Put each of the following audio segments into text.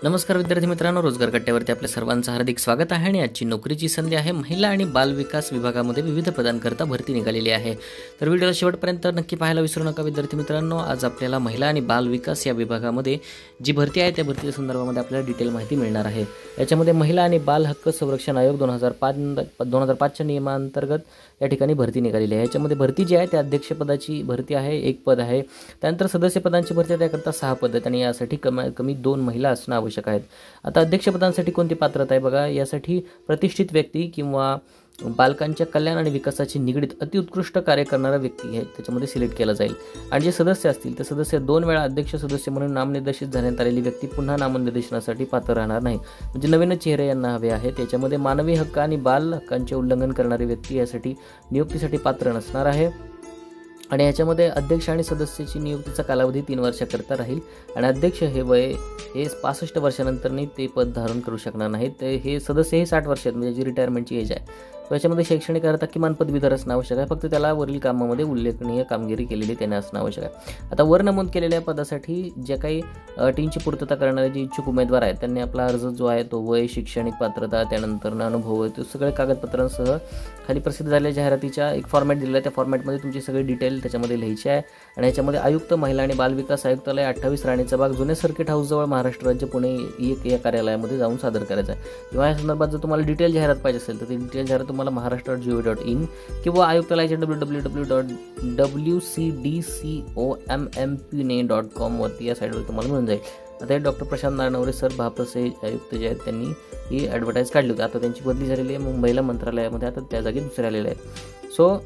नमस्कार विद्यार्थी मित्रांनो, रोजगार कट्ट्यावरती आपल्या सर्वांचं हार्दिक स्वागत आहे. आणि आजची नोकरीची संधी आहे. महिला आणि बाल विकास विभागामध्ये विविध पदांकरता भरती निघालेली आहे. तर व्हिडिओला शेवटपर्यंत नक्की पाहायला विसरू नका विद्यार्थी मित्रांनो. आज आपल्याला महिला आणि बाल विकास या विभागामध्ये जी भरती आहे त्या भरतीच्या संदर्भामध्ये आपल्याला डिटेल माहिती मिळणार आहे. याच्यामध्ये महिला आणि बाल हक्क संरक्षण आयोग 2005च्या नियमांतर्गत या ठिकाणी भरती निघालेली आहे. याच्यामध्ये भरती जी आहे त्या अध्यक्षपदाची भरती आहे, 1 पद आहे. त्यानंतर सदस्य पदांची भरती आहे, त्याकरता 6 पद आहेत आणि यासाठी कमी 2 महिला असणं आवश्यक आहेत. आता अध्यक्षपदांसाठी कोणती पात्रता आहे बघा. यासाठी प्रतिष्ठित व्यक्ती किंवा बालकांच्या कल्याण आणि विकासाशी निगडीत अतिउत्कृष्ट कार्य करणारा व्यक्ती आहे त्याच्यामध्ये सिलेक्ट केला जाईल. आणि जे सदस्य असतील ते सदस्य 2 वेळा अध्यक्ष सदस्य म्हणून नामनिर्देशित झाल्यानंतर आलेली व्यक्ती पुन्हा नामनिर्देशनासाठी पात्र राहणार नाही. म्हणजे नवीन चेहरे यांना हवे आहेत. त्याच्यामध्ये मानवी हक्क आणि बाल हक्कांचे उल्लंघन करणारी व्यक्ती यासाठी नियुक्तीसाठी पात्र नसणार आहे. आणि याच्यामध्ये अध्यक्ष आणि सदस्याची नियुक्तीचा कालावधी 3 वर्षाकरता राहील. आणि अध्यक्ष हे वय 65 वर्षानंतरनी ते पद धारण करू शकणार नाहीत. हे सदस्य हे 60 वर्ष आहेत, म्हणजे जी रिटायरमेंटची एज आहे. याच्यामध्ये शैक्षणिक अर्हता किमान पदवीधर असणं आवश्यक आहे. फक्त त्याला वरील कामामध्ये उल्लेखनीय कामगिरी केलेली त्याने असणं आवश्यक आहे. आता वर नमूद केलेल्या पदासाठी ज्या काही अटींची पूर्तता करणारे जे इच्छुक उमेदवार आहेत त्यांनी आपला अर्ज जो आहे तो वय, शैक्षणिक पात्रता, त्यानंतर अनुभव, ते सगळे कागदपत्रांसह खाली प्रसिद्ध झालेल्या जाहिरातीच्या एक फॉर्मॅट दिलेला आहे. त्या फॉर्मॅटमध्ये तुमची सगळी डिटेल त्याच्यामध्ये लिहायची आहे. आणि याच्यामध्ये आयुक्त, महिला आणि बाल विकास आयुक्तालय, 28 राणीचा बाग, जुने सर्किट हाऊसजवळ, महाराष्ट्र राज्य, पुणे या कार्यालयामध्ये जाऊन सादर करायचं आहे. किंवा या संदर्भात जर तुम्हाला डिटेल जाहिरात पाहिजे असेल तर ती डिटेल जाहिरात तुम्हाला महाराष्ट्र.gov.in किंवा आयुक्तालयाच्या www.wcdcommp.com वरती या साईडवर तुम्हाला मिळून जाईल. आता हे डॉक्टर प्रशांत नारनवरे सर, भाप्रसे आयुक्त जे आहेत त्यांनी ही ॲडव्हर्टाईज काढली होती. आता त्यांची बदली झालेली आहे मुंबईला मंत्रालयामध्ये. आता त्या जागी दुसरे आलेले आहेत. सो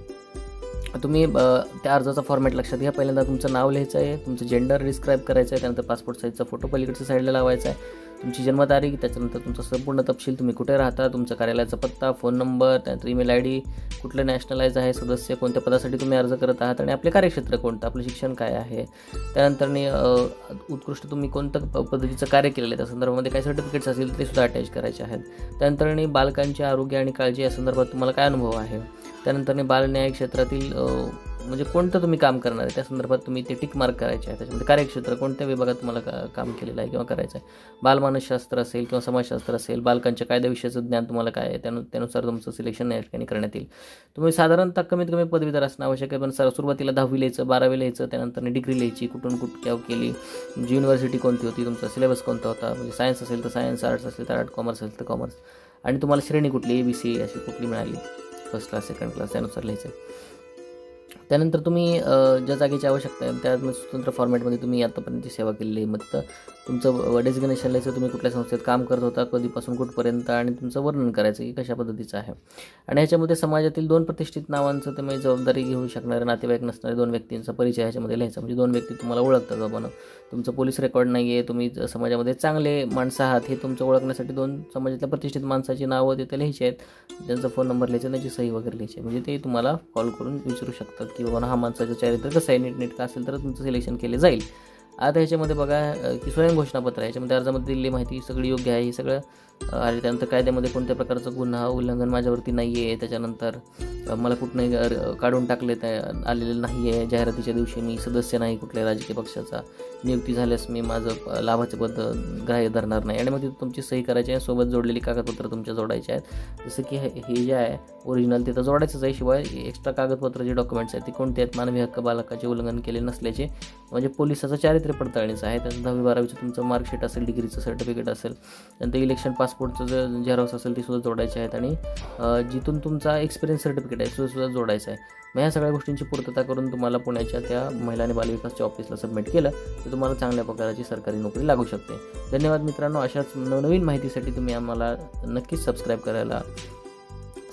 तुम्ही त्या अर्जाचा फॉर्मॅट लक्षात घ्या. पहिल्यांदा तुमचं नाव लिहायचं आहे, तुमचं जेंडर डिस्क्राईब करायचं आहे, त्यानंतर पासपोर्ट साईजचा फोटो पलीकडच्या साईडला लावायचा आहे, तुमची जन्मतारीख, त्याच्यानंतर तुमचा संपूर्ण तपशील, तुम्ही कुठे राहता, तुमचा कार्यालयाचा पत्ता, फोन नंबर, त्यानंतर ईमेल ID, कुठलं नॅशनलाइज आहे सदस्य, कोणत्या पदासाठी तुम्ही अर्ज करत आहात आणि आपले कार्यक्षेत्र कोणतं, आपलं शिक्षण काय आहे, त्यानंतर उत्कृष्ट तुम्ही कोणतं पद्धतीचं कार्य केलेलं आहे त्या संदर्भामध्ये काय सर्टिफिकेट्स असतील ते सुद्धा अटॅच करायचे आहेत. त्यानंतर बालकांचे आरोग्य आणि काळजी या संदर्भात तुम्हाला काय अनुभव आहे. त्यानंतर बाल न्याय क्षेत्रातील म्हणजे कोणतं तुम्ही काम करणार आहे त्या संदर्भात तुम्ही ते टिक मार्क करायचे आहे. त्याच्यामध्ये कार्यक्षेत्र कोणत्या विभागात तुम्हाला काम केलेलं आहे किंवा करायचं आहे. बालमानसशास्त्र असेल किंवा समाजशास्त्र असेल, बालकांच्या कायद्याविषयीचं ज्ञान तुम्हाला काय आहे त्यानुसार तुमचं सिलेक्शन या ठिकाणी करण्यात येईल. तुम्ही साधारणतः कमीत कमी पदवीधर असणं आवश्यक आहे. पण सुरुवातीला 10वी लिहायचं, 12वी लिहायचं, त्यानंतर डिग्री लिहायची, कुठून कुठं केली, जी युनिव्हर्सिटी कोणती होती, तुमचा सिलेबस कोणता होता, म्हणजे सायन्स असेल तर सायन्स, आर्ट्स असेल तर आर्ट, कॉमर्स असेल तर कॉमर्स, आणि तुम्हाला श्रेणी कुठली ABC अशी कुठली मिळाली, फर्स्ट क्लास, सेकंड क्लास, त्यानुसार लिहायचं. त्यानंतर तुम्ही ज्या जागेची आवश्यकता आहे त्या स्वतंत्र फॉर्मॅटमध्ये तुम्ही आतापर्यंतची सेवा केलेली आहे. मग तुमचं डेजिग्नेशन लिहायचं, तुम्ही कुठल्या संस्थेत काम करत होता, कधीपासून कुठपर्यंत, आणि तुमचं वर्णन करायचं की कशा पद्धतीचं आहे. आणि ह्याच्यामध्ये समाजातील 2 प्रतिष्ठित नावांचं तुम्ही जबाबदारी घेऊ शकणारे, नातेवाईक नसणारे 2 व्यक्तींचा परिचय ह्याच्यामध्ये लिहायचा. म्हणजे 2 व्यक्ती तुम्हाला ओळखतात बाबा, तुमचं पोलीस रेकॉर्ड नाही आहे, तुम्ही समाजामध्ये चांगले माणसं आहात हे तुमचं ओळखण्यासाठी 2 समाजातल्या प्रतिष्ठित माणसाची नावं तिथे लिहायची आहेत, त्यांचा फोन नंबर लिहायचा, त्यांची सही वगैरे लिहायची. म्हणजे ते तुम्हाला कॉल करून विचारू शकतात की बाबा हा माणसाचं चारित्र्य कसं आहे, नीटनेटकं असेल तर तुमचं सिलेक्शन केले जाईल. आता ह्याच्यामध्ये बघा की स्वयं घोषणापत्र आहे. याच्यामध्ये अर्जामध्ये दिलेली माहिती सगळी योग्य आहे, हे सगळं आणि त्यानंतर कायद्यामध्ये कोणत्या प्रकारचं गुन्हा उल्लंघन माझ्यावरती नाही आहे, त्याच्यानंतर मला कुठनंही काढून टाकले आलेलं नाही आहे, जाहिरातीच्या दिवशी मी सदस्य नाही कुठल्याही राजकीय पक्षाचा, नियुक्ती झाल्यास मी माझं लाभाचे पद ग्राह्य धरणार नाही. आणि मग तिथं तुमची सही करायची आहे, सोबत जोडलेली कागदपत्र तुमच्या जोडायचे आहेत. जसं की हे जे आहे ओरिजिनल तिथं जोडायचंच आहे. शिवाय एक्स्ट्रा कागदपत्र जे डॉक्युमेंट्स आहेत ते कोणते आहेत, मानवी हक्क, बालकाचे उल्लंघन केले नसल्याचे, म्हणजे पोलिसाचं चारित्र्य पडताळणीचं आहे. त्यानंतर 10वी-12वीचं तुमचं मार्कशीट असेल, डिग्रीचं सर्टिफिकेट असेल, त्यानंतर इलेक्शन पासपोर्टचं जे झेरॉक्स असेल ते सुद्धा जोडायचे आहेत. आणि जिथून तुमचा एक्सपिरियन्स सर्टिफिकेट आहे तो सुद्धा जोडायचा आहे. मग ह्या सगळ्या गोष्टींची पूर्तता करून तुम्हाला पुण्याच्या त्या महिला आणि बालविकासच्या ऑफिसला सबमिट केलं तर तुम्हाला चांगल्या प्रकारची सरकारी नोकरी लागू शकते. धन्यवाद मित्रांनो. अशाच नवनवीन माहितीसाठी तुम्ही आम्हाला नक्कीच सबस्क्राईब करायला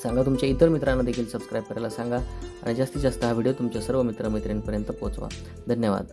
सांगा. तुमच्या इतर मित्रांना देखील सबस्क्राईब करायला सांगा आणि जास्तीत जास्त हा व्हिडिओ तुमच्या सर्व मित्रमैत्रिणींपर्यंत पोहोचवा. धन्यवाद.